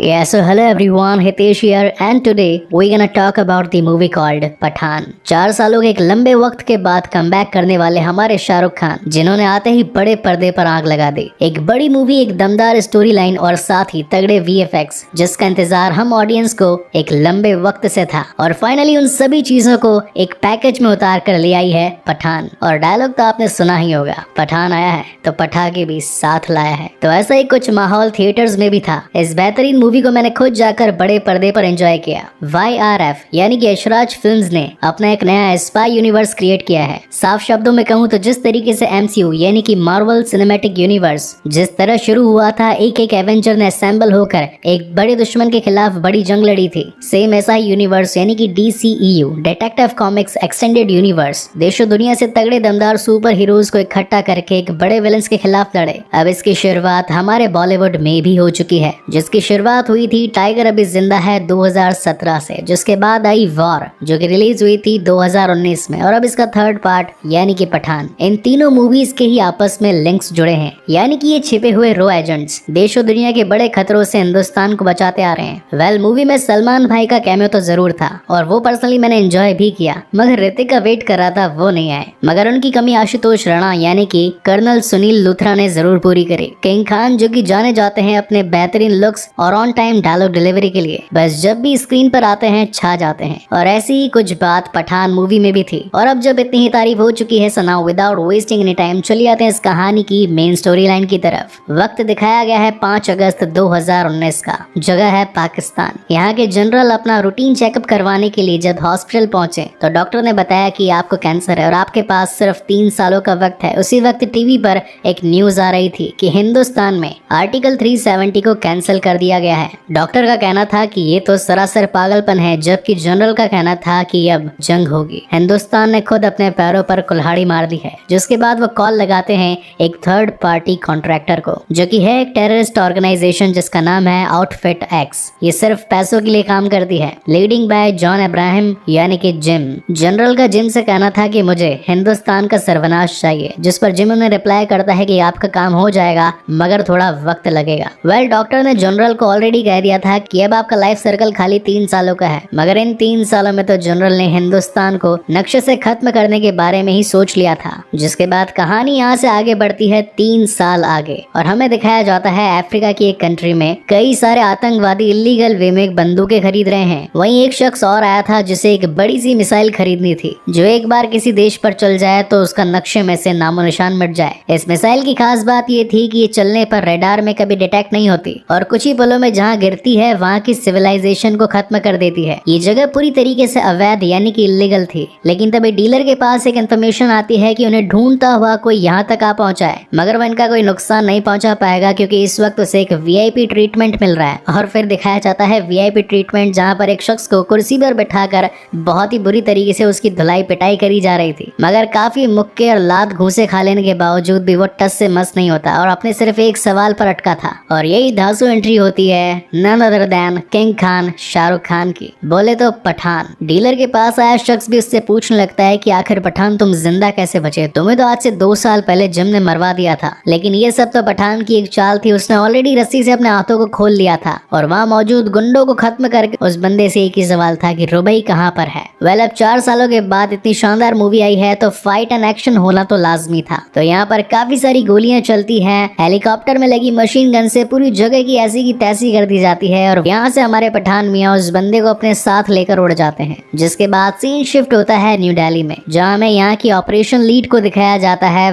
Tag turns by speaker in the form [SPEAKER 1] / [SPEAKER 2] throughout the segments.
[SPEAKER 1] Yeah, so hello everyone, Hitesh here and today we're gonna talk about the movie called Pathan. 4 सालों के एक लंबे वक्त के बाद कमबैक करने वाले हमारे शाहरुख खान, जिन्होंने आते ही बड़े पर्दे पर आग लगा दी। एक बड़ी मूवी, एक दमदार स्टोरी लाइन और साथ ही तगड़े VFX, जिसका इंतजार हम ऑडियंस को एक लंबे वक्त से था और फाइनली उन सभी चीजों को एक पैकेज में उतार कर ले आई है पठान। और डायलॉग तो आपने सुना ही होगा, पठान आया है तो पटाखे भी साथ लाया है। तो ऐसा ही कुछ माहौल थिएटर्स में भी था। इस बेहतरीन मूवी को मैंने खुद जाकर बड़े पर्दे पर एंजॉय किया। YRF यानी कि यशराज फिल्म्स ने अपना एक नया स्पाई यूनिवर्स क्रिएट किया है। साफ शब्दों में कहूँ तो जिस तरीके से MCU यानी कि मार्वल सिनेमैटिक यूनिवर्स जिस तरह शुरू हुआ था, एक एक एवेंजर ने असेंबल होकर एक बड़े दुश्मन के खिलाफ बड़ी जंग लड़ी थी, सेम ऐसा ही यूनिवर्स यानी कि DCEU detective comics extended universe देशों दुनिया से तगड़े दमदार सुपर हीरोज को इकट्ठा करके एक बड़े विलन्स के खिलाफ लड़े। अब इसकी शुरुआत हमारे बॉलीवुड में भी हो चुकी है, जिसकी शुरुआत हुई थी टाइगर अभी जिंदा है 2017 से, जिसके बाद आई वॉर जो कि रिलीज हुई थी 2019 में, और अब इसका थर्ड पार्ट यानी कि पठान। इन तीनों मूवीज के ही आपस में लिंक्स जुड़े हैं, यानी कि ये छिपे हुए रो एजेंट्स देशों दुनिया के बड़े खतरों से हिंदुस्तान को बचाते आ रहे हैं। मूवी में सलमान भाई का कैमियो तो जरूर था और वो पर्सनली मैंने एंजॉय भी किया, मगर ऋतिक का वेट कर रहा था, वो नहीं आए। मगर उनकी कमी आशुतोष राणा यानी कि कर्नल सुनील लूथरा ने जरूर पूरी करी। किंग खान जो कि जाने जाते हैं अपने बेहतरीन लुक्स और ऑन टाइम डायलॉग डिलीवरी के लिए, बस जब भी स्क्रीन पर आते हैं छा जाते हैं। और ऐसी ही कुछ बात पठान मूवी में भी थी। और अब जब इतनी ही तारीफ हो चुकी है, so now without wasting any time चलिए आते हैं इस कहानी की मेन स्टोरी लाइन की तरफ। वक्त दिखाया गया है 5 अगस्त 2019 का, जगह है पाकिस्तान। यहाँ के जनरल अपना रूटीन चेकअप करवाने के लिए जब हॉस्पिटल पहुंचे तो डॉक्टर ने बताया कि आपको कैंसर है और आपके पास सिर्फ 3 सालों का वक्त है। उसी वक्त टीवी पर एक न्यूज आ रही थी कि हिंदुस्तान में आर्टिकल 370 को कैंसिल कर दिया गया है। डॉक्टर का कहना था कि ये तो सरासर पागलपन है, जबकि जनरल का कहना था कि अब जंग होगी। हिंदुस्तान ने खुद अपने पैरों पर कुल्हाड़ी मार दी है, जिसके बाद वो कॉल लगाते हैं एक थर्ड पार्टी कॉन्ट्रैक्टर को, जो कि है एक टेररिस्ट ऑर्गेनाइजेशन जिसका नाम है आउटफिट X। ये सिर्फ पैसों के लिए काम करती है, लीडिंग बाय जॉन अब्राहम यानी कि जिम। जनरल का जिम से कहना था कि मुझे हिंदुस्तान का सर्वनाश चाहिए, जिस पर जिम ने रिप्लाई करता है कि आपका काम हो जाएगा मगर थोड़ा वक्त लगेगा। डॉक्टर ने जनरल को ऑलरेडी कह दिया था कि अब आपका लाइफ सर्कल खाली 3 सालों का है, मगर इन 3 सालों में तो जनरल ने हिंदुस्तान को नक्शे से खत्म करने के बारे में ही सोच लिया था। जिसके बाद कहानी यहाँ से आगे बढ़ती है 3 साल आगे और हमें दिखाया जाता है अफ्रीका की एक कंट्री में कई सारे आतंकवादी इलीगल वे में बंदूकें खरीद रहे हैं। वहीं एक शख्स और आया था जिसे एक बड़ी सी मिसाइल खरीदनी थी, जो एक बार किसी देश पर चल जाए तो उसका नक्शे में से नामो निशान मिट जाए। इस मिसाइल की खास बात ये थी कि ये चलने पर रडार में कभी डिटेक्ट नहीं होती और कुछ ही पलों में जहाँ गिरती है वहाँ की सिविलाइजेशन को खत्म कर देती है। ये जगह पूरी तरीके से अवैध यानी कि इलीगल थी, लेकिन तभी डीलर के पास एक इन्फॉर्मेशन आती है कि उन्हें ढूंढता हुआ कोई यहाँ तक आ पहुंचा है, मगर वो इनका कोई नुकसान नहीं पहुंचा पाएगा क्योंकि इस वक्त उसे एक VIP ट्रीटमेंट मिल रहा है। और फिर दिखाया जाता है VIP ट्रीटमेंट, जहाँ पर एक शख्स को कुर्सी पर बैठाकर बहुत ही बुरी तरीके से उसकी धुलाई पिटाई करी जा रही थी, मगर काफी मुक्के और लात घूसे खा लेने के बावजूद भी वो टस से मस नहीं होता और अपने सिर्फ एक सवाल पर अटका था। और यही धांसू एंट्री होती है none other than king Khan Shahrukh Khan की, बोले तो पठान। डीलर के पास आया शख्स भी उससे पूछने लगता है कि आखिर पठान तुम जिंदा कैसे बचे, तुम्हें तो आज से 2 साल पहले जिम ने मरवा दिया था। लेकिन ये सब तो पठान की एक चाल थी, उसने ऑलरेडी रस्सी से अपने हाथों को खोल लिया था और वहाँ मौजूद गुंडों को खत्म करके उस बंदे से एक ही सवाल था कि रुबई कहाँ पर है। अब 4 सालों के बाद इतनी शानदार मूवी आई है तो फाइट एंड एक्शन होना तो लाजमी था। तो यहाँ पर काफी सारी गोलियां चलती हैं, हेलीकॉप्टर में लगी मशीन गन से पूरी जगह की ऐसी की तैसी कर दी जाती है और यहाँ से हमारे पठान मियाँ उस बंदे को अपने साथ लेकर उड़ जाते हैं। जिसके बाद सीन शिफ्ट होता है न्यू दिल्ली में, जहाँ हमें यहाँ की ऑपरेशन लीड को दिखाया जाता है।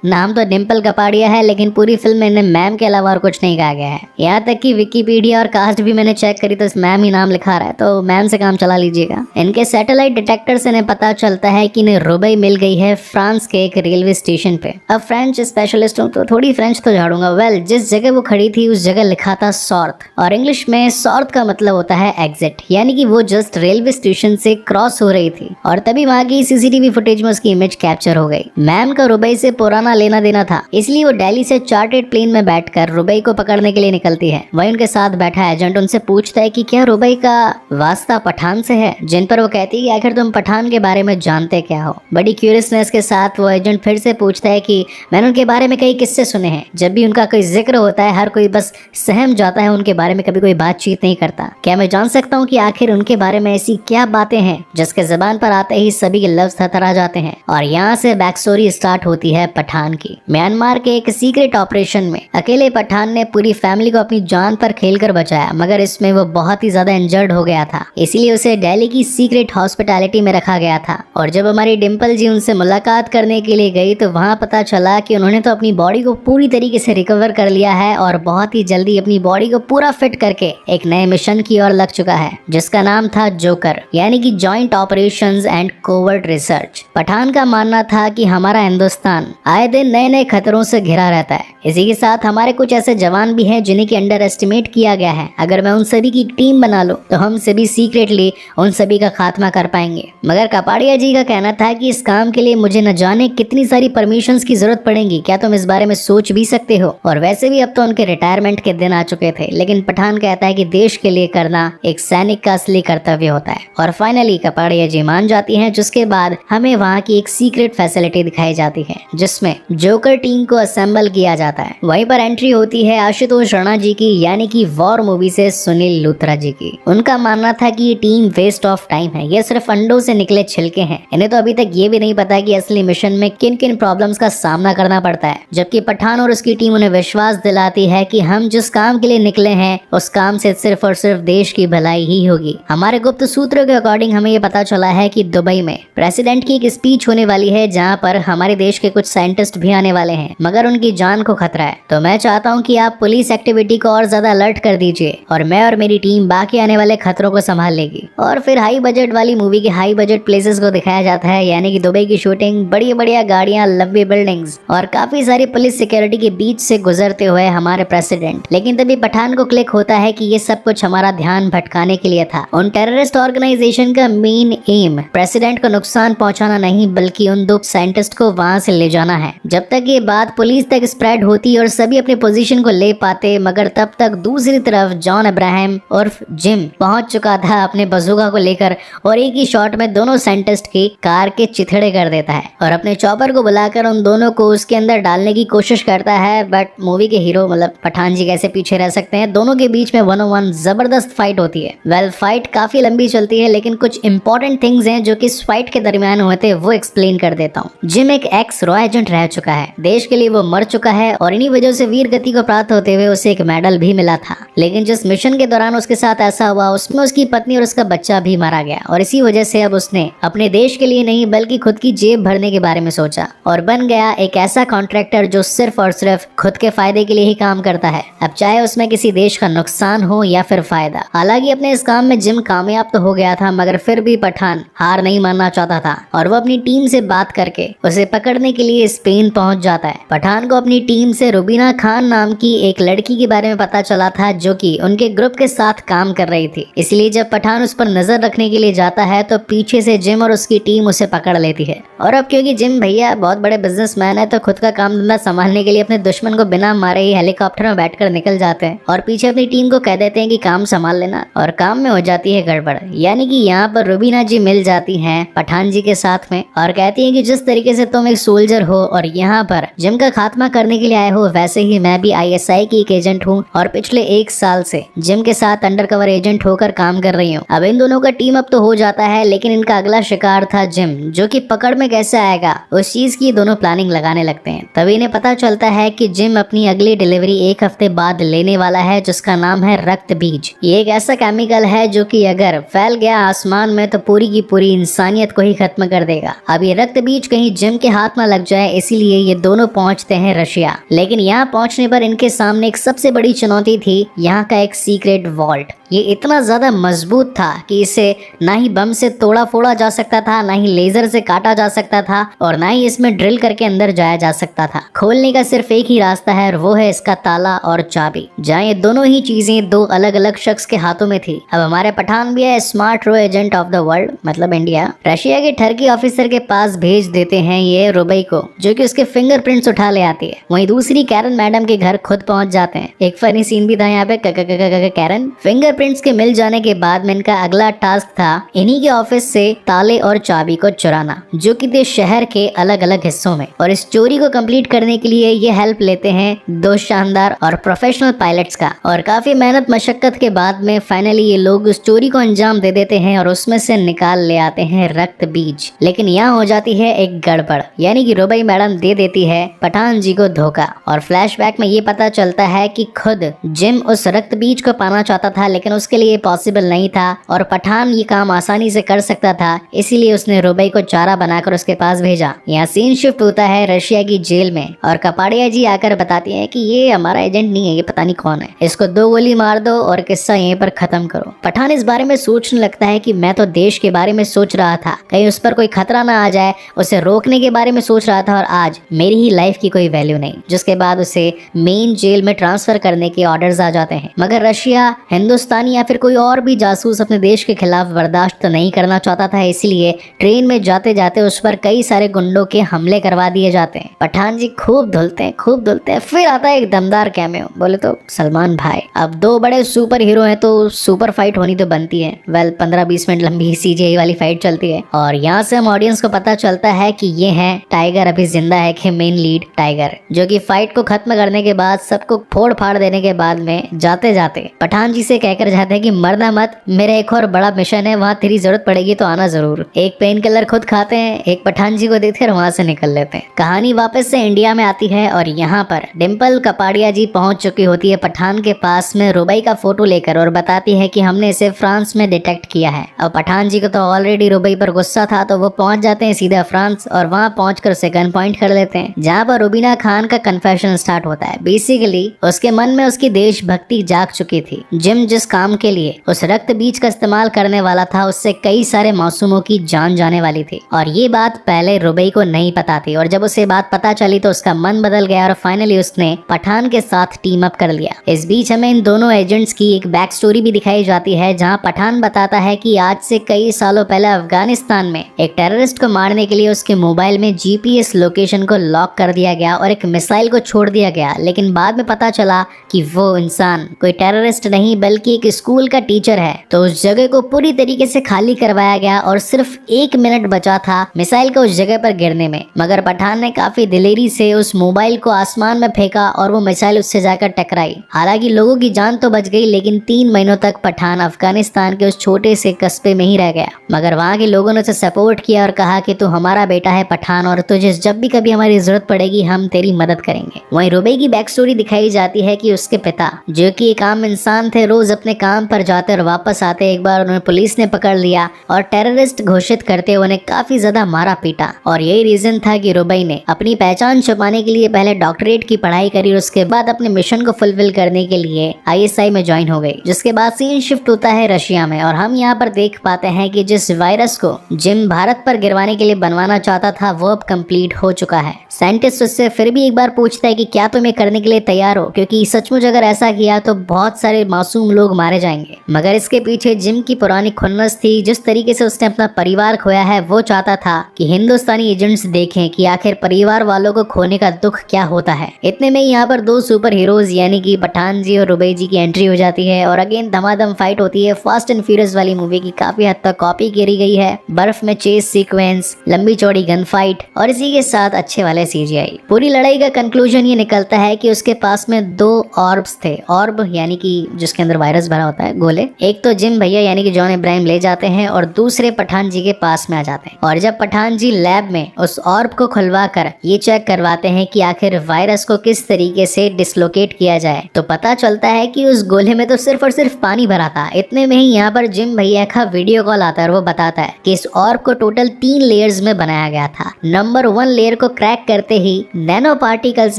[SPEAKER 1] नाम तो डिम्पल कपाड़िया है, लेकिन पूरी फिल्म में इन्हें मैम के अलावा और कुछ नहीं कहा गया है। यहाँ तक कि विकिपीडिया और कास्ट भी मैंने चेक करी तो इस मैम ही नाम लिखा रहा है, तो मैम से काम चला लीजिएगा। इनके सैटेलाइट डिटेक्टर से इन्हें पता चलता है कि इन्हें रुबई मिल गई है फ्रांस के एक रेलवे स्टेशन पे। अब फ्रेंच स्पेशलिस्ट हूँ तो थोड़ी फ्रेंच तो झाड़ूंगा। जिस जगह वो खड़ी थी उस जगह लिखा था सॉर्थ, और इंग्लिश में सॉर्थ का मतलब होता है एग्जिट, यानी कि वो जस्ट रेलवे स्टेशन से क्रॉस हो रही थी और तभी वहाँ की CCTV फुटेज में उसकी इमेज कैप्चर हो गई। मैम का रुबई से पुराना लेना देना था, इसलिए वो दिल्ली से चार्टर्ड प्लेन में बैठकर रुबई को पकड़ने के लिए निकलती है। वहीं उनके साथ बैठा एजेंट उनसे पूछता है कि क्या रुबई का वास्ता पठान से है, जिन पर वो कहती है कि आखिर तुम पठान के बारे में जानते क्या हो। बड़ी क्यूरियसनेस के साथ वो एजेंट फिर से पूछता है कि मैंने उनके बारे में कई किस्से सुने हैं, जब भी उनका कोई जिक्र होता है हर कोई बस सहम जाता है, उनके बारे में कभी कोई बातचीत नहीं करता। क्या मैं जान सकता हूँ कि आखिर उनके बारे में ऐसी क्या बातें हैं जिसके जबान पर आते ही सभी के लफ्ज थरथरा जाते हैं। और यहाँ से बैक स्टोरी स्टार्ट होती है पठान की। म्यांमार के एक सीक्रेट ऑपरेशन में अकेले पठान ने पूरी फैमिली को अपनी जान पर खेलकर बचाया, मगर इसमें वो बहुत ही ज्यादा इंजर्ड हो गया था, इसीलिए उसे दिल्ली की सीक्रेट हॉस्पिटैलिटी में रखा गया था। और जब हमारी डिम्पल जी उनसे मुलाकात करने के लिए गई तो वहाँ पता चला कि उन्होंने तो अपनी बॉडी को पूरी तरीके से रिकवर कर लिया है और बहुत ही जल्दी अपनी बॉडी को पूरा फिट करके एक नए मिशन की ओर लग चुका है, जिसका नाम था जोकर, यानी कि joint operations and covert research. Pathaan का मानना था कि हमारा हिंदुस्तान आए दिन नए नए खतरों से घिरा रहता है, इसी के साथ हमारे कुछ ऐसे जवान भी हैं जिन्हें की अंडर एस्टिमेट किया गया है। अगर मैं उन सभी की टीम बना लूं तो हम सभी सीक्रेटली उन सभी का खात्मा कर पाएंगे। मगर कपाड़िया जी का कहना था कि इस काम के लिए मुझे न जाने कितनी सारी परमिशंस की जरूरत पड़ेगी, क्या तुम इस बारे में सोच भी सकते हो। और वैसे भी अब तो उनके रिटायरमेंट के दिन आ चुके थे, लेकिन पठान कहता है कि देश के लिए करना एक सैनिक का असली कर्तव्य होता है। और फाइनली कपाड़िया जी मान जाती हैं, जिसके बाद हमें वहाँ की एक सीक्रेट फैसिलिटी दिखाई जाती है जिसमें जोकर टीम को असेंबल किया जाता है। वहीं पर एंट्री होती है आशुतोष राणा जी की, यानी कि वॉर मूवी से सुनील लूथरा जी की। उनका मानना था कि ये टीम वेस्ट ऑफ टाइम है, ये सिर्फ अंडों से निकले छिलके हैं, इन्हें तो अभी तक ये भी नहीं पता कि असली मिशन में किन किन प्रॉब्लम्स का सामना करना पड़ता है। जबकि पठान और उसकी टीम उन्हें विश्वास दिलाती है कि हम जिस काम के लिए निकले हैं उस काम से सिर्फ और सिर्फ देश की भलाई ही होगी। हमारे गुप्त सूत्रों के अकॉर्डिंग हमें ये पता चला है कि दुबई में प्रेसिडेंट की एक स्पीच होने वाली है, जहाँ पर हमारे देश के कुछ साइंटिस्ट भी आने वाले हैं, मगर उनकी जान को खतरा है। तो मैं चाहता हूँ कि आप पुलिस एक्टिविटी को और ज्यादा अलर्ट कर दीजिए और मैं और मेरी टीम बाकी आने वाले खतरों को संभाल लेगी। और फिर हाई बजट वाली मूवी के हाई बजट प्लेसेस को दिखाया जाता है, यानी कि दुबई की शूटिंग, बड़ी बढ़िया गाड़ियां, लंबी बिल्डिंग्स और काफी सारी पुलिस सिक्योरिटी के बीच से गुजरते हुए हमारे प्रेसिडेंट। लेकिन तभी पठान को क्लिक होता है कि ये सब कुछ हमारा ध्यान भटकाने के लिए था। उन टेररिस्ट ऑर्गेनाइजेशन का मेन एम प्रेसिडेंट को नुकसान पहुंचाना नहीं, बल्कि उन दो साइंटिस्ट को वहां से ले जाना है। जब तक ये बात पुलिस तक स्प्रेड होती और सभी अपने पोजीशन को ले पाते, मगर तब तक दूसरी तरफ जॉन अब्राहम उर्फ जिम पहुंच चुका था अपने बजूका को लेकर और एक ही शॉट में दोनों साइंटिस्ट की कार के चिथड़े कर देता है और अपने चॉपर को बुलाकर उन दोनों को उसके अंदर डालने की कोशिश करता है। बट मूवी के हीरो मतलब पठान जी कैसे पीछे रह सकते हैं। दोनों के बीच में 1-on-1 जबरदस्त फाइट होती है। वेल फाइट काफी लंबी चलती है, लेकिन कुछ इंपॉर्टेंट थिंग्स हैं जो कि इस फाइट के दरमियान हुए थे, वो एक्सप्लेन कर देता हूँ। जिम एक एक्स रॉ एजेंट रह चुका है, देश के लिए वो मर चुका है और इन्हीं वजह से वीर गति को प्राप्त होते हुए उसे एक मेडल भी मिला था। लेकिन जिस मिशन के दौरान उसके साथ ऐसा हुआ, उसमें उसकी पत्नी और उसका बच्चा भी मारा गया और इसी वजह से अब उसने अपने देश के लिए नहीं बल्कि खुद की जेब भरने के बारे में सोचा और बन गया एक ऐसा कॉन्ट्रैक्टर जो सिर्फ और सिर्फ खुद के फायदे के लिए ही काम करता है, अब चाहे उसमें किसी देश का नुकसान हो या फिर फायदा। हालांकि अपने इस काम में जिम कामयाब तो हो गया था, मगर फिर भी पठान हार नहीं मानना चाहता था और वो अपनी टीम से बात करके उसे पकड़ने के लिए स्पेन पहुंच जाता है। पठान को अपनी टीम से रुबीना खान नाम की एक लड़की के बारे में पता चला था जो कि उनके ग्रुप के साथ काम कर रही थी, इसलिए जब पठान उस पर नजर रखने के लिए जाता है तो पीछे से जिम और उसकी टीम उसे पकड़ लेती है। और अब क्योंकि जिम भैया बहुत बड़े बिजनेसमैन है तो खुद का काम धंधा संभालने के लिए अपने दुश्मन को बिना मारे ही हेलीकॉप्टर में बैठकर निकल जाते हैं और पीछे अपनी टीम को कह देते हैं कि काम संभाल लेना, और काम में हो जाती है गड़बड़। यानी कि यहाँ पर रुबीना जी मिल जाती हैं पठान जी के साथ में और कहती हैं कि जिस तरीके से तुम एक सोल्जर हो और यहाँ पर जिम का खात्मा करने के लिए आए हो, वैसे ही मैं भी ISI की एक एजेंट हूँ और पिछले 1 साल से जिम के साथ अंडरकवर एजेंट होकर काम कर रही हूँ। अब इन दोनों का टीम अप तो हो जाता है, लेकिन इनका अगला शिकार था जिम, जो कि पकड़ में कैसे आएगा उस चीज की दोनों प्लानिंग लगाने लगते हैं। तभी इन्हें पता चलता है कि जिम अपनी अगली डिलीवरी 1 हफ्ते बाद लेने वाला है, जिसका नाम है रक्त बीज। ये एक ऐसा केमिकल है जो कि अगर फैल गया आसमान में तो पूरी की पूरी इंसानियत को ही खत्म कर देगा। अब ये रक्त बीज कहीं जिम के हाथ में लग जाए, इसीलिए ये दोनों पहुंचते हैं रशिया। लेकिन यहाँ पहुंचने पर इनके सामने एक सबसे बड़ी चुनौती थी, यहाँ का एक सीक्रेट वॉल्ट। ये इतना ज्यादा मजबूत था कि इसे ना ही बम से तोड़ा फोड़ा जा सकता था, ना ही लेजर से काटा जा सकता था और ना ही इसमें ड्रिल करके अंदर जाया जा सकता था। खोलने का सिर्फ एक ही रास्ता है और वो है इसका ताला और चाबी। जहाँ ये दोनों ही चीजें 2 अलग अलग शख्स के हाथों में थी। अब हमारे पठान भी है स्मार्ट रो एजेंट ऑफ द वर्ल्ड, मतलब इंडिया, रशिया के ठरकी ऑफिसर के पास भेज देते हैं ये रुबई को, जो कि उसके फिंगरप्रिंट्स उठा ले आती है। वहीं दूसरी कैरन मैडम के घर खुद पहुंच जाते हैं। एक फनी सीन भी था यहाँ पे कैरन। फिंगरप्रिंट्स के मिल जाने के बाद में इनका अगला टास्क था इन्हीं के ऑफिस से ताले और चाबी को चुराना, जो कि थे शहर के अलग अलग हिस्सों में। और इस चोरी को कंप्लीट करने के लिए ये हेल्प लेते हैं दो शानदार और प्रोफेशनल पायलट्स का। और काफी मेहनत मशक्कत के बाद में फाइनली ये लोग उस चोरी को अंजाम दे देते हैं और उसमें से निकाल ले आते हैं रक्त बीज। लेकिन यहाँ हो जाती है एक गड़बड़, यानी कि रुबई मैडम दे देती है पठान जी को धोखा। और फ्लैशबैक में ये पता चलता है कि खुद जिम उस रक्त बीज को पाना चाहता था, लेकिन उसके लिए पॉसिबल नहीं था और पठान ये काम आसानी से कर सकता था, इसीलिए उसने रुबई को चारा बनाकर उसके पास भेजा। यहाँ सीन शिफ्ट होता है रशिया की जेल में और कपाड़िया जी आकर बताती है कि ये हमारा एजेंट नहीं है, ये पता नहीं कौन है, इसको 2 गोली मार दो और किस्सा यहीं पर खत्म करो। पठान इस बारे में सोचने लगता है कि मैं तो देश के बारे में सोच रहा था, कहीं उस पर कोई खतरा ना आ जाए, उसे रोकने के बारे में सोच रहा था और आज मेरी ही लाइफ की कोई वैल्यू नहीं। जिसके बाद उसे मेन जेल में ट्रांसफर करने के ऑर्डर्स आ जाते हैं। मगर रशिया, हिंदुस्तानी या फिर कोई और भी जासूस अपने देश के खिलाफ बर्दाश्त नहीं करना चाहता था, इसलिए ट्रेन में जाते जाते उस पर कई सारे गुंडों के हमले करवा दिए जाते हैं। पठान जी खूब धुलते हैं। फिर आता है एक दमदार कैमियो, बोले तो सलमान भाई। अब 2 बड़े सुपर हीरो हैं तो सुपर फाइट होनी तो बनती है। 15-20 मिनट लंबी CGI वाली फाइट चलती है और यहाँ से हम ऑडियंस को पता चलता है कि ये है टाइगर अभी जिंदा है कि मेन लीड टाइगर, जो कि फाइट को खत्म करने के बाद सबको फोड़ फाड़ देने के बाद में जाते जाते पठान जी से कहकर जाते हैं कि मरना मत, मेरा एक और बड़ा मिशन है, वहाँ तेरी जरूरत पड़ेगी तो आना जरूर। एक पेन किलर खुद खाते हैं, एक पठान जी को देते हैं, वहाँ से निकल लेते हैं। कहानी वापस से इंडिया में आती है और यहाँ पर डिम्पल कपाड़िया जी पहुंच चुकी होती है पठान के पास में रुबई का फोटो लेकर और बताती है कि हमने इसे फ्रांस में डिटेक्ट किया है। अब पठान जी को तो ऑलरेडी रुबई पर गुस्सा था, तो वो पहुंच जाते हैं सीधा फ्रांस और वहां पहुंचकर उसे गन पॉइंट कर लेते हैं, जहां पर रुबीना खान का कन्फेशन स्टार्ट होता है। बेसिकली उसके मन में उसकी देशभक्ति जाग चुकी थी। जिम जिस काम के लिए उस रक्त बीज का इस्तेमाल करने वाला था, उससे कई सारे मासूमों की जान जाने वाली थी और ये बात पहले रुबई को नहीं पता थी। और जब उसे बात पता चली तो उसका मन बदल गया और फाइनली उसने पठान के साथ टीम अप कर लिया। इस बीच हमें इन दोनों एजेंट्स की एक बैक स्टोरी भी दिखाई जाती है, जहां पठान बताता है कि आज से कई सालों पहले अफगानिस्तान में एक टेररिस्ट को मारने के लिए उसके मोबाइल में GPS लोकेशन को लॉक कर दिया गया और एक मिसाइल को छोड़ दिया गया। लेकिन बाद में पता चला कि वो इंसान कोई टेररिस्ट नहीं बल्कि एक स्कूल का टीचर है। तो उस जगह को पूरी तरीके से खाली करवाया गया और सिर्फ 1 मिनट बचा था मिसाइल को उस जगह पर गिरने में। मगर पठान ने काफी दिलेरी से उस मोबाइल को आसमान में फेंका और वो मिसाइल उससे जाकर टकराई। हालांकि लोगों की जान तो बच गई, लेकिन 3 महीनों तक पठान अफगानिस्तान के उस छोटे से कस्बे में ही रह गया। मगर वहाँ के लोगों ने उसे सपोर्ट किया और कहा कि तू हमारा बेटा है पठान और तुझे जब भी कभी हमारी जरूरत पड़ेगी हम तेरी मदद करेंगे। वहीं रुबई की बैक स्टोरी दिखाई जाती है कि उसके पिता, जो कि एक आम इंसान थे, रोज अपने काम पर जाते और वापस आते एक बार उन्हें पुलिस ने पकड़ लिया और टेररिस्ट घोषित करते हुए उन्हें काफी ज्यादा मारा पीटा। और यही रीजन था कि रुबई ने अपनी पहचान छुपाने के लिए पहले डॉक्टरेट की पढ़ाई करी और उसके बाद अपने मिशन को फुलफिल करने के लिए ISI में ज्वाइन हो गई। जिसके बाद सीन शिफ्ट होता है रशिया में और हम यहाँ पर देख पाते हैं कि जिस वायरस को जिम भारत पर गिरवाने के लिए बनवाना चाहता था वो अब कंप्लीट हो चुका है। साइंटिस्ट उससे फिर भी एक बार पूछता है कि क्या तुम ये करने के लिए तैयार हो, क्योंकि सचमुच अगर ऐसा किया तो बहुत सारे मासूम लोग मारे जाएंगे। मगर इसके पीछे जिम की पुरानी खुन्नस थी। जिस तरीके से उसने अपना परिवार खोया है, वो चाहता था कि हिंदुस्तानी एजेंट्स देखें कि आखिर परिवार वालों को खोने का दुख क्या होता है। इतने में यहाँ पर 2 सुपर हीरोज यानी कि पठान जी और रुबई जी की एंट्री हो जाती है और अगेन धमाधम फाइट होती है। फास्ट एंड फ्यूरियस वाली मूवी की काफी हद तक कॉपी करी गई है। बर्फ में चेस सीक्वेंस, लंबी चौड़ी गन फाइट और इसी के साथ अच्छे वाले CGI। पूरी लड़ाई का कंक्लूजन ये निकलता है कि उसके पास में 2 ऑर्ब्स थे। ऑर्ब यानी कि जिसके अंदर वायरस भरा होता है, गोले। एक तो जिम भैया यानी कि जॉन इब्राहिम ले जाते हैं और दूसरे पठान जी के पास में आ जाते हैं। और जब पठान जी लैब में उस ऑर्ब को खुलवा कर ये चेक करवाते हैं कि आखिर वायरस को किस तरीके से डिसलोकेट किया जाए, तो पता चलता है कि उस गोले में तो सिर्फ और सिर्फ पानी भरा था। इतने में ही यहाँ पर जिम भैया का वीडियो कॉल आता है और वो बताता है कि इस ऑर्ब को टोटल 3 लेयर्स में बनाया गया था। नंबर 1 लेयर को क्रैक करते ही नैनो पार्टिकल्स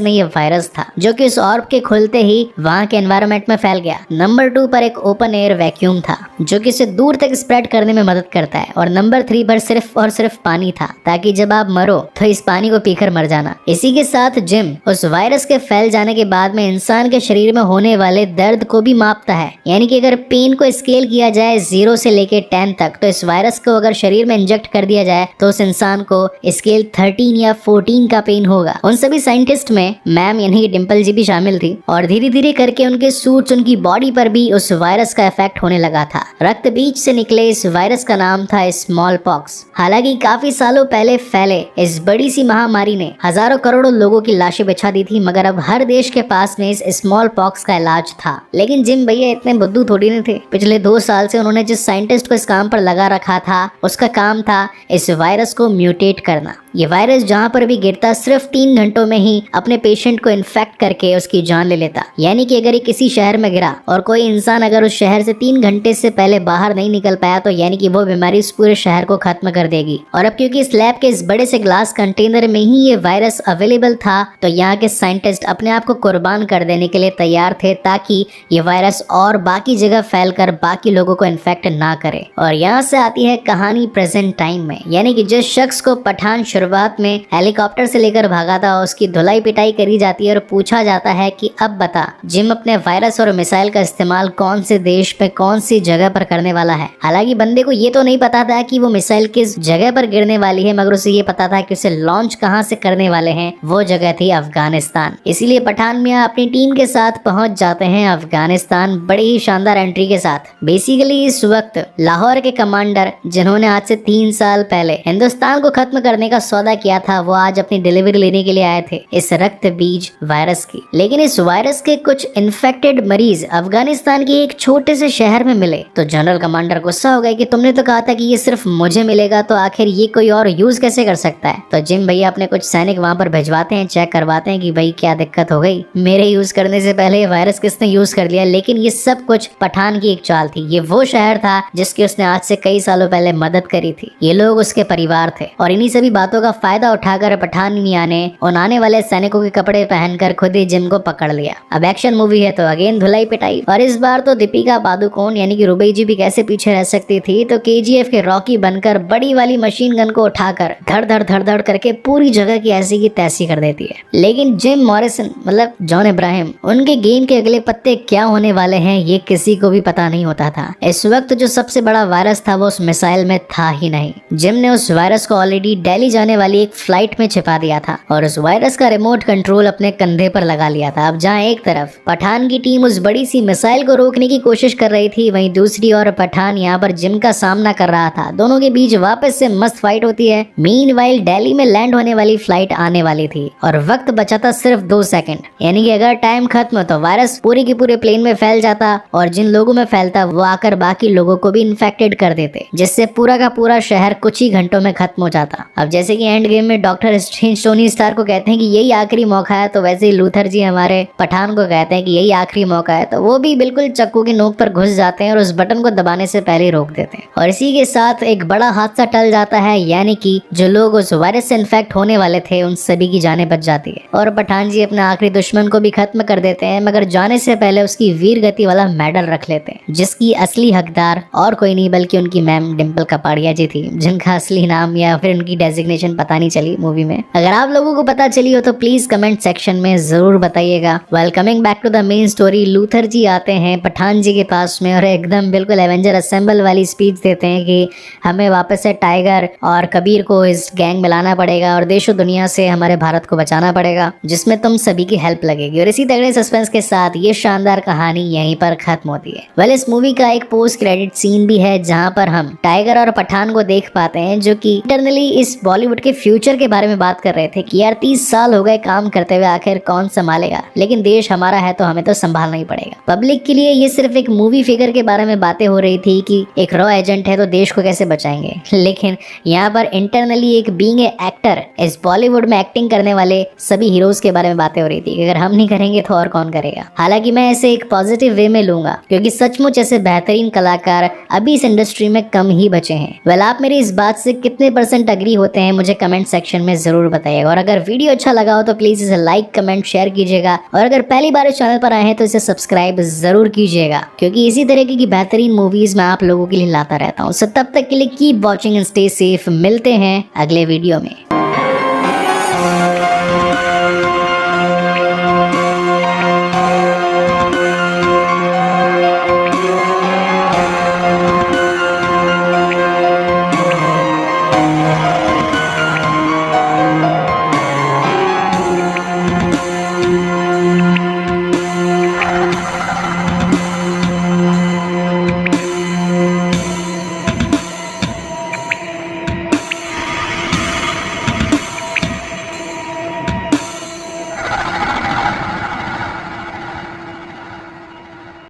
[SPEAKER 1] में ये वायरस था, जो कि इस ऑर्ब के खुलते ही वहाँ के एनवायरनमेंट में फैल गया। नंबर 2 पर एक ओपन एयर वैक्यूम था, जो कि इसे दूर तक स्प्रेड करने में मदद करता है। और नंबर 3 पर सिर्फ और सिर्फ पानी था, ताकि जब आप मरो तो इस पानी को पीकर मर जाना। इसी के साथ जिम उस वायरस के फैल जाने के बाद में इंसान के शरीर में होने वाले दर्द को भी मापता है। यानी कि अगर पेन को स्केल किया जाए 0 से लेके 10 तक, तो इस वायरस को अगर शरीर में इंजेक्ट कर दिया जाए तो उस इंसान को स्केल 13 या 14 का पेन होगा। उन सभी साइंटिस्ट में मैम यानी डिम्पल जी भी शामिल थी और धीरे धीरे करके उनकी उनके सूट्स, उनकी बॉडी पर भी उस वायरस का इफेक्ट होने लगा था। रक्त बीज से निकले इस वायरस का नाम था स्मॉल पॉक्स। हालांकि काफी सालों पहले फैले इस बड़ी सी महामारी ने हजारों करोड़ों लोगों की लाशें बिछा दी थी, मगर अब हर देश के पास में इस स्मॉल पॉक्स का इलाज था। लेकिन जिम भैया इतने बुद्धू थोड़ी नहीं थे। पिछले 2 साल से उन्होंने जिस साइंटिस्ट को इस काम पर लगा रखा था, उसका काम था इस वायरस को म्यूटेट करना। ये वायरस जहाँ पर भी गिरता सिर्फ 3 घंटों में ही अपने पेशेंट को इन्फेक्ट करके उसकी जान ले लेता। यानी कि अगर ये किसी शहर में गिरा और कोई इंसान अगर उस शहर से 3 घंटे से पहले बाहर नहीं निकल पाया, तो यानी कि वो बीमारी इस पूरे शहर को खत्म कर देगी। और अब क्योंकि इस लैब के इस बड़े से ग्लास कंटेनर में ही ये वायरस अवेलेबल था, तो यहाँ के साइंटिस्ट अपने आप को कुर्बान कर देने के लिए तैयार थे, ताकि ये वायरस और बाकी जगह फैलकर बाकी लोगों को इन्फेक्ट ना करे। और यहाँ से आती है कहानी प्रेजेंट टाइम में, यानी कि जिस शख्स को पठान शुरुआत में हेलीकॉप्टर से लेकर भागा था, उसकी धुलाई पिटाई करी जाती है और पूछा जाता है कि अब बता, जिम अपने वायरस और मिसाइल का इस्तेमाल कौन से देश पे कौन सी जगह पर करने वाला है। हालांकि बंदे को ये तो नहीं पता था कि वो मिसाइल किस जगह पर गिरने वाली है, मगर उसे ये पता था कि उसे लॉन्च कहाँ से करने वाले हैं। वो जगह थी अफगानिस्तान। इसीलिए पठान मियां अपनी टीम के साथ पहुंच जाते हैं अफगानिस्तान, बड़ी ही शानदार एंट्री के साथ। बेसिकली इस वक्त लाहौर के कमांडर, जिन्होंने आज से 3 साल पहले हिंदुस्तान को खत्म करने का सौदा किया था, वो आज अपनी डिलीवरी लेने के लिए आए थे इस रक्त बीज वायरस की। लेकिन इस वायरस के कुछ इन्फेक्टेड मरीज अफगानिस्तान के एक छोटे से शहर में मिले, तो जनरल कमांडर गुस्सा हो गए कि तुमने तो कहा था कि ये सिर्फ मुझे मिलेगा, तो आखिर ये कोई और यूज कैसे कर सकता है। तो जिम भैया अपने कुछ सैनिक वहां पर भिजवाते हैं, चेक करवाते हैं कि भाई क्या दिक्कत हो गई, मेरे यूज करने से पहले ये वायरस किसने यूज कर लिया। लेकिन ये सब कुछ पठान की एक चाल थी। ये वो शहर था जिसकी उसने आज से कई सालों पहले मदद करी थी। ये लोग उसके परिवार थे और इन्हीं सभी बातों का फायदा उठाकर पठान मियां ने उन आने वाले सैनिकों के कपड़े पहनकर खुद ही जिम को पकड़ लिया। अब एक्शन मूवी है तो अगेन धुलाई पिटाई, और इस बार तो दीपिका पादुकोण यानी कि रुबई जी भी कैसे पीछे रह सकती थी, तो केजीएफ के रॉकी बनकर बड़ी वाली मशीन गन को उठाकर धड़ धड़ धड़ धड़ करके पूरी जगह की ऐसी की तैसी कर देती है। लेकिन जिम मॉरिसन मतलब जॉन इब्राहिम, उनके गेम के अगले पत्ते क्या होने वाले हैं ये किसी को भी पता नहीं होता था। इस वक्त जो सबसे बड़ा वायरस था वो उस मिसाइल में था ही नहीं। जिम ने उस वायरस को ऑलरेडी दिल्ली जाने वाली एक फ्लाइट में छिपा दिया था और उस वायरस का रिमोट कंट्रोल अपने कंधे पर लगा लिया था। अब जहाँ एक तरफ पठान की टीम उस बड़ी सी मिसाइल को रोकने की कोशिश कर रही थी, वहीं दूसरी ओर पठान यहाँ पर जिम का सामना कर रहा था। दोनों के बीच वापस से मस्त फाइट होती है। मीनवाइल दिल्ली में लैंड होने वाली फ्लाइट आने वाली थी और वक्त बचा था सिर्फ 2 सेकंड, यानी कि अगर टाइम खत्म हो तो वायरस पूरे के पूरे प्लेन में फैल जाता और जिन लोगों में फैलता वो आकर बाकी लोगों को भी इन्फेक्टेड कर देते, जिससे पूरा का पूरा शहर कुछ ही घंटों में खत्म हो जाता। अब जैसे कि एंड गेम में डॉक्टर स्ट्रेंज टोनी स्टार को कहते हैं कि यही आखिरी मौका है, तो वैसे ही लूथर जी हमारे पठान को कहते हैं कि यही आखिरी मौका है, तो वो भी बिल्कुल चक्कू की नोक पर घुस जाते हैं और उस बटन को दबाने से पहले ही रोक देते हैं। और इसी के साथ एक बड़ा हादसा टल जाता है, यानी कि जो लोग उस वायरस से इन्फेक्ट होने वाले थे उन सभी की जानें बच जाती है और पठान जी अपने आखिरी दुश्मन को भी खत्म कर देते हैं, मगर जाने से पहले उसकी वीर गति वाला मेडल रख लेते हैं, जिसकी असली हकदार और कोई नहीं बल्कि उनकी मैम डिम्पल कपाड़िया जी थी, जिनका असली नाम या फिर उनकी डेजिग्नेशन पता नहीं चली मूवी में। अगर आप लोगों को पता चली हो तो प्लीज कमेंट सेक्शन में जरूर बताइएगा। Well coming back to the main story, Luther ji आते हैं पठान जी के पास में और एकदम बिल्कुल एवेंजर असेंबल वाली स्पीच देते हैं कि हमें वापस से टाइगर और कबीर को इस गैंग में लाना पड़ेगा और देशो दुनिया से हमारे भारत को बचाना पड़ेगा, जिसमें तुम सभी की हेल्प लगेगी। और इसी तगड़े सस्पेंस के साथ ये शानदार कहानी यहीं पर खत्म होती है। वेल इस मूवी का एक पोस्ट क्रेडिट सीन भी है जहां पर हम टाइगर और पठान को देख पाते हैं, जो कि इंटरनली इस बॉलीवुड के फ्यूचर के बारे में बात कर रहे थे कि यार 30 साल हो गए काम करते हुए, आखिर कौन संभालेगा, लेकिन देश हमारा है तो हमें तो संभालना ही पड़ेगा। पब्लिक के लिए ये सिर्फ एक मूवी फिगर के बारे में बातें हो रही थी कि एक रॉ एजेंट है तो देश को कैसे बचाएंगे, लेकिन यहाँ पर इंटरनली एक बीइंग ए एक्टर, इस बॉलीवुड में एक्टिंग करने वाले सभी हीरोज के बारे में बातें हो रही थी कि अगर हम नहीं करेंगे तो और कौन करेगा। हालांकि मैं इसे एक पॉजिटिव वे में लूंगा क्योंकि सचमुच ऐसे बेहतरीन कलाकार अभी इस इंडस्ट्री में कम ही बचे हैं। वेल आप मेरी इस बात से कितने % अग्री होते हैं मुझे कमेंट सेक्शन में जरूर बताइएगा। और अगर वीडियो अच्छा लगा हो तो प्लीज इसे लाइक कमेंट शेयर कीजिएगा और अगर पहली बार इस चैनल पर आए हैं तो इसे सब्सक्राइब जरूर कीजिएगा, क्योंकि इसी तरीके की बेहतरीन मूवीज मैं आप लोगों के लिए लाता रहता हूँ। सो तब तक के लिए keep watching and stay safe. मिलते हैं अगले वीडियो में।